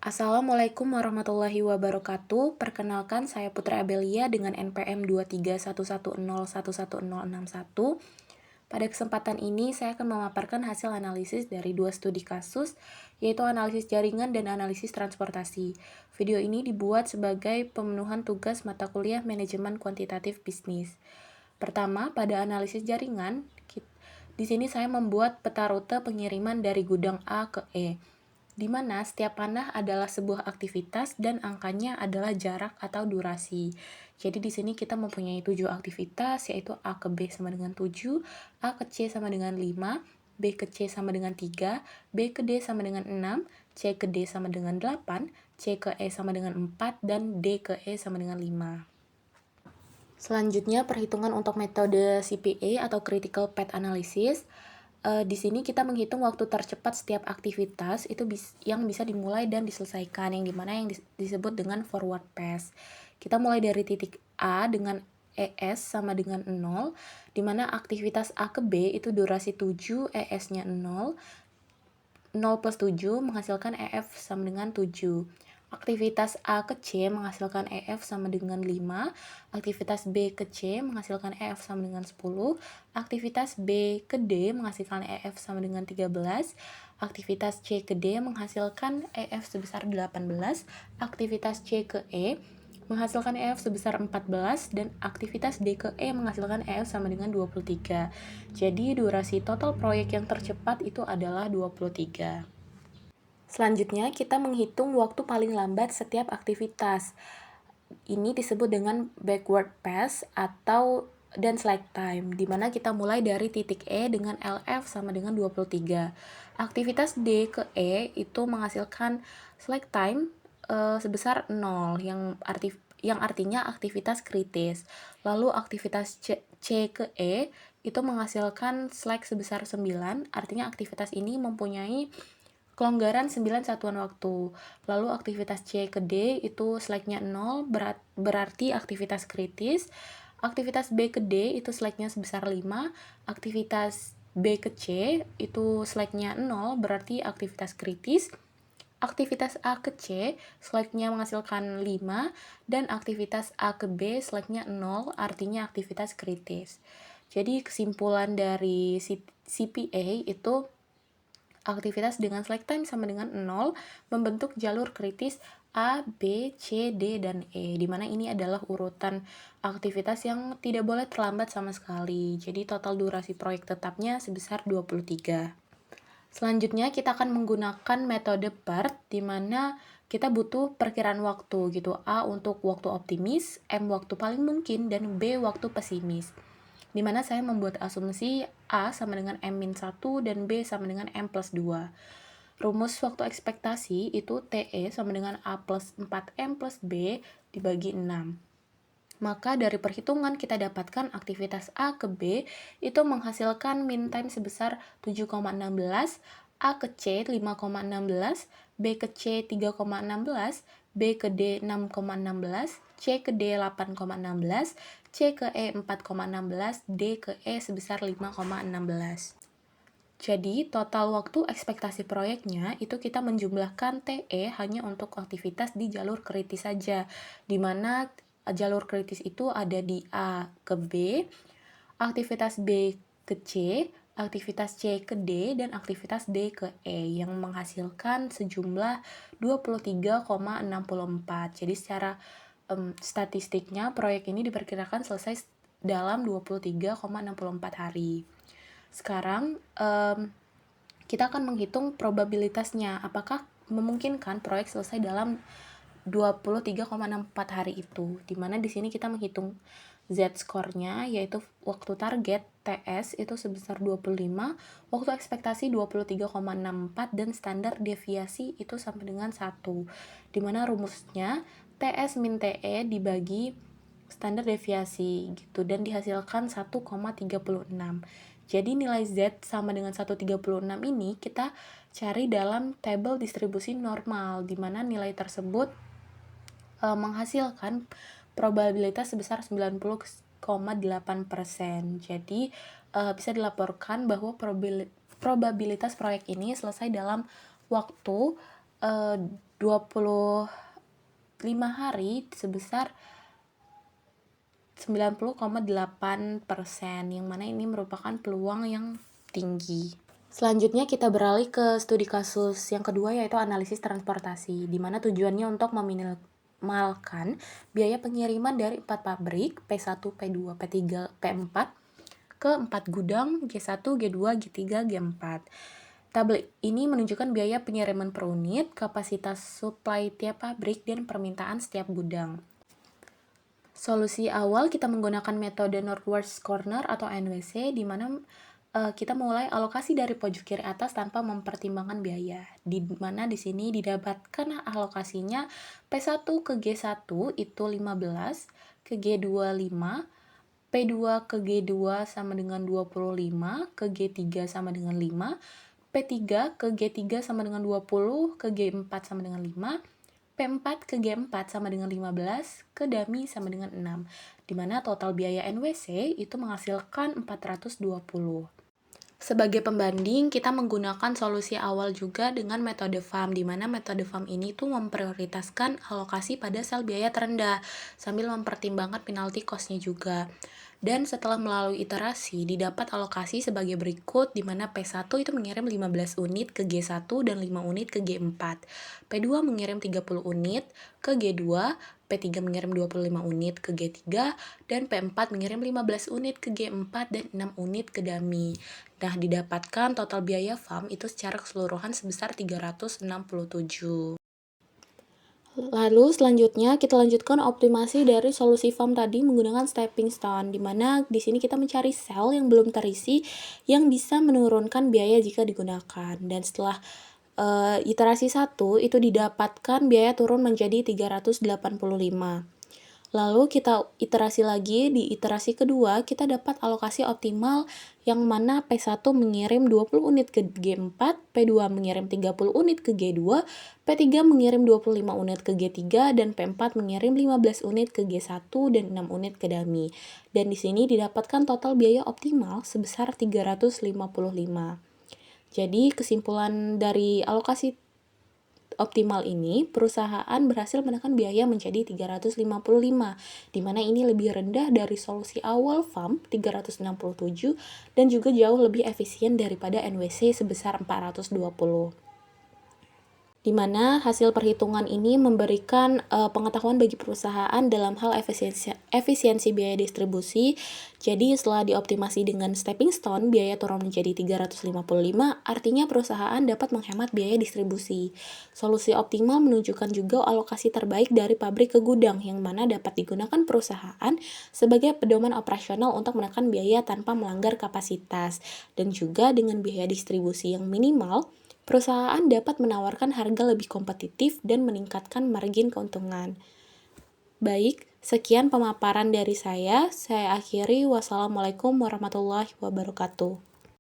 Assalamualaikum warahmatullahi wabarakatuh. Perkenalkan, saya Putri Abelia dengan NPM 23110110161. Pada kesempatan ini, saya akan memaparkan hasil analisis dari dua studi kasus, yaitu analisis jaringan dan analisis transportasi. Video ini dibuat sebagai pemenuhan tugas mata kuliah Manajemen Kuantitatif Bisnis. Pertama, pada analisis jaringan, di sini saya membuat peta rute pengiriman dari gudang A ke E, di mana setiap panah adalah sebuah aktivitas dan angkanya adalah jarak atau durasi. Jadi di sini kita mempunyai 7 aktivitas, yaitu A ke B sama dengan 7, A ke C sama dengan 5, B ke C sama dengan 3, B ke D sama dengan 6, C ke D sama dengan 8, C ke E sama dengan 4, dan D ke E sama dengan 5. Selanjutnya, perhitungan untuk metode CPA atau Critical Path Analysis. Di sini kita menghitung waktu tercepat setiap aktivitas itu yang bisa dimulai dan diselesaikan, yang dimana yang disebut dengan forward path. Kita mulai dari titik A dengan ES sama dengan 0, di mana aktivitas A ke B itu durasi 7, ES-nya 0, 0 plus 7 menghasilkan EF sama dengan 7. Aktivitas A ke C menghasilkan EF sama dengan 5, aktivitas B ke C menghasilkan EF sama dengan 10, aktivitas B ke D menghasilkan EF sama dengan 13, aktivitas C ke D menghasilkan EF sebesar 18, aktivitas C ke E menghasilkan EF sebesar 14, dan aktivitas D ke E menghasilkan EF sama dengan 23. Jadi durasi total proyek yang tercepat itu adalah 23. Selanjutnya, kita menghitung waktu paling lambat setiap aktivitas. Ini disebut dengan backward path dan slack time, di mana kita mulai dari titik E dengan LF sama dengan 23. Aktivitas D ke E itu menghasilkan slack time sebesar 0, yang artinya aktivitas kritis. Lalu aktivitas C ke E itu menghasilkan slack sebesar 9, artinya aktivitas ini mempunyai kelonggaran 9 satuan waktu. Lalu aktivitas C ke D itu slack-nya 0, berarti aktivitas kritis. Aktivitas B ke D itu slack-nya sebesar 5. Aktivitas B ke C itu slack-nya 0, berarti aktivitas kritis. Aktivitas A ke C slack-nya menghasilkan 5, dan aktivitas A ke B slack-nya 0, artinya aktivitas kritis. Jadi kesimpulan dari CPA itu aktivitas dengan slack time sama dengan 0 membentuk jalur kritis A, B, C, D, dan E, di mana ini adalah urutan aktivitas yang tidak boleh terlambat sama sekali. Jadi total durasi proyek tetapnya sebesar 23. Selanjutnya kita akan menggunakan metode PERT, di mana kita butuh perkiraan waktu gitu. A untuk waktu optimis, M waktu paling mungkin, dan B waktu pesimis. Di mana saya membuat asumsi A sama dengan M-1 dan B sama dengan M plus 2. Rumus waktu ekspektasi itu TE sama dengan A plus 4M plus B dibagi 6. Maka dari perhitungan kita dapatkan aktivitas A ke B itu menghasilkan mean time sebesar 7,16, A ke C 5,16, B ke C 3,16, B ke D 6,16, C ke D 8,16, C ke E 4,16, D ke E sebesar 5,16. Jadi, total waktu ekspektasi proyeknya itu kita menjumlahkan TE hanya untuk aktivitas di jalur kritis saja, di mana jalur kritis itu ada di A ke B, aktivitas B ke C, aktivitas C ke D, dan aktivitas D ke E yang menghasilkan sejumlah 23,64. Jadi secara statistiknya proyek ini diperkirakan selesai dalam 23,64 hari. Sekarang kita akan menghitung probabilitasnya, apakah memungkinkan proyek selesai dalam 23,64 hari itu, dimana di sini kita menghitung Z-score-nya, yaitu waktu target TS itu sebesar 25, waktu ekspektasi 23,64, dan standar deviasi itu sama dengan 1, dimana rumusnya TS min TE dibagi standar deviasi gitu, dan dihasilkan 1,36. Jadi nilai Z sama dengan 1,36 ini kita cari dalam tabel distribusi normal, di mana nilai tersebut menghasilkan probabilitas sebesar 90,8%. Jadi bisa dilaporkan bahwa probabilitas proyek ini selesai dalam waktu 25 hari sebesar 90,8%, yang mana ini merupakan peluang yang tinggi. Selanjutnya kita beralih ke studi kasus yang kedua, yaitu analisis transportasi, di mana tujuannya untuk meminimalkan biaya pengiriman dari 4 pabrik P1, P2, P3, P4 ke 4 gudang G1, G2, G3, G4. Tabel ini menunjukkan biaya pengiriman per unit, kapasitas supply tiap pabrik, dan permintaan setiap gudang. Solusi awal kita menggunakan metode Northwest Corner atau NWC, di mana kita mulai alokasi dari pojok kiri atas tanpa mempertimbangkan biaya. Di mana di sini didapatkan alokasinya P1 ke G1 itu 15, ke G2 5, P2 ke G2 sama dengan 25, ke G3 sama dengan 5, P3 ke G3 sama dengan 20, ke G4 sama dengan 5, P4 ke G4 sama dengan 15, ke dummy sama dengan 6, di mana total biaya NWC itu menghasilkan 420. Sebagai pembanding, kita menggunakan solusi awal juga dengan metode FAM, di mana metode FAM ini tuh memprioritaskan alokasi pada sel biaya terendah, sambil mempertimbangkan penalti cost-nya juga. Dan setelah melalui iterasi, didapat alokasi sebagai berikut, di mana P1 itu mengirim 15 unit ke G1 dan 5 unit ke G4. P2 mengirim 30 unit ke G2, P3 mengirim 25 unit ke G3, dan P4 mengirim 15 unit ke G4 dan 6 unit ke dummy. Nah, didapatkan total biaya FAM itu secara keseluruhan sebesar 367. Lalu selanjutnya kita lanjutkan optimasi dari solusi FAM tadi menggunakan stepping stone, di mana di sini kita mencari sel yang belum terisi yang bisa menurunkan biaya jika digunakan. Dan setelah iterasi 1 itu didapatkan biaya turun menjadi 385. Lalu kita iterasi lagi, di iterasi kedua kita dapat alokasi optimal yang mana P1 mengirim 20 unit ke G4, P2 mengirim 30 unit ke G2, P3 mengirim 25 unit ke G3, dan P4 mengirim 15 unit ke G1 dan 6 unit ke dummy. Dan di sini didapatkan total biaya optimal sebesar 355. Jadi kesimpulan dari alokasi optimal ini, perusahaan berhasil menekan biaya menjadi 355, di mana ini lebih rendah dari solusi awal FAM 367 dan juga jauh lebih efisien daripada NWC sebesar 420. Di mana hasil perhitungan ini memberikan pengetahuan bagi perusahaan dalam hal efisiensi biaya distribusi. Jadi setelah dioptimasi dengan stepping stone, biaya turun menjadi 355, artinya perusahaan dapat menghemat biaya distribusi. Solusi optimal menunjukkan juga alokasi terbaik dari pabrik ke gudang, yang mana dapat digunakan perusahaan sebagai pedoman operasional untuk menekan biaya tanpa melanggar kapasitas. Dan juga dengan biaya distribusi yang minimal, perusahaan dapat menawarkan harga lebih kompetitif dan meningkatkan margin keuntungan. Baik, sekian pemaparan dari saya. Saya akhiri. Wassalamualaikum warahmatullahi wabarakatuh.